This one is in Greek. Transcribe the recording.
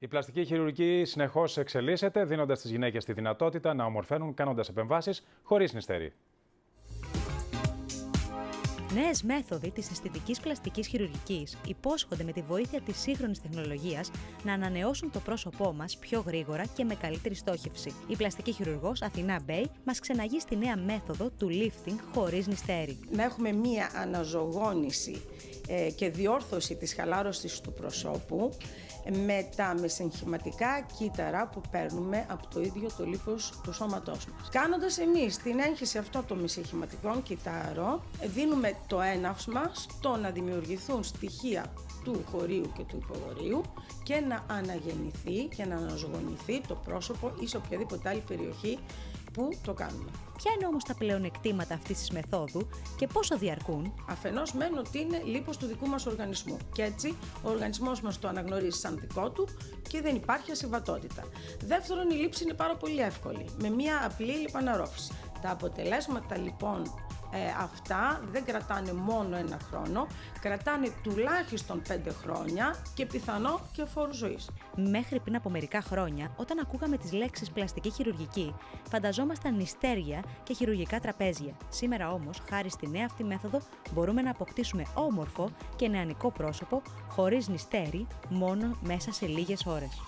Η πλαστική χειρουργική συνεχώς εξελίσσεται, δίνοντας στις γυναίκες τη δυνατότητα να ομορφαίνουν κάνοντας επεμβάσεις χωρίς νηστέρι. Νέες μέθοδοι της αισθητικής πλαστικής χειρουργικής υπόσχονται με τη βοήθεια της σύγχρονης τεχνολογίας να ανανεώσουν το πρόσωπό μας πιο γρήγορα και με καλύτερη στόχευση. Η πλαστική χειρουργός Αθηνά Μπέι μας ξεναγεί στη νέα μέθοδο του lifting χωρίς νηστέρι. Να έχουμε μία αναζωογόνηση και διόρθωση της χαλάρωσης του προσώπου με τα μεσεγχηματικά κύτταρα που παίρνουμε από το ίδιο το λίπος του σώματός μας. Κάνοντας εμείς την έγχυση αυτών των μεσεγχηματικών κυττάρων, δίνουμε το έναυσμα στο να δημιουργηθούν στοιχεία του χωρίου και του υπογορείου και να αναγεννηθεί και να αναζωογονηθεί το πρόσωπο ή σε οποιαδήποτε άλλη περιοχή που το κάνουμε. Ποια είναι όμως τα πλεονεκτήματα αυτής της μεθόδου και πόσο διαρκούν? Αφενός μεν ότι είναι λίπος του δικού μας οργανισμού και έτσι ο οργανισμός μας το αναγνωρίζει σαν δικό του και δεν υπάρχει ασυμβατότητα. Δεύτερον, η λήψη είναι πάρα πολύ εύκολη, με μια απλή λιπαναρρόφηση. Τα αποτελέσματα λοιπόν αυτά δεν κρατάνε μόνο ένα χρόνο, κρατάνε τουλάχιστον 5 χρόνια και πιθανό και φόρου ζωής. Μέχρι πριν από μερικά χρόνια, όταν ακούγαμε τις λέξεις πλαστική χειρουργική, φανταζόμασταν νηστέρια και χειρουργικά τραπέζια. Σήμερα όμως, χάρη στη νέα αυτή μέθοδο, μπορούμε να αποκτήσουμε όμορφο και νεανικό πρόσωπο χωρίς νηστέρι, μόνο μέσα σε λίγες ώρες.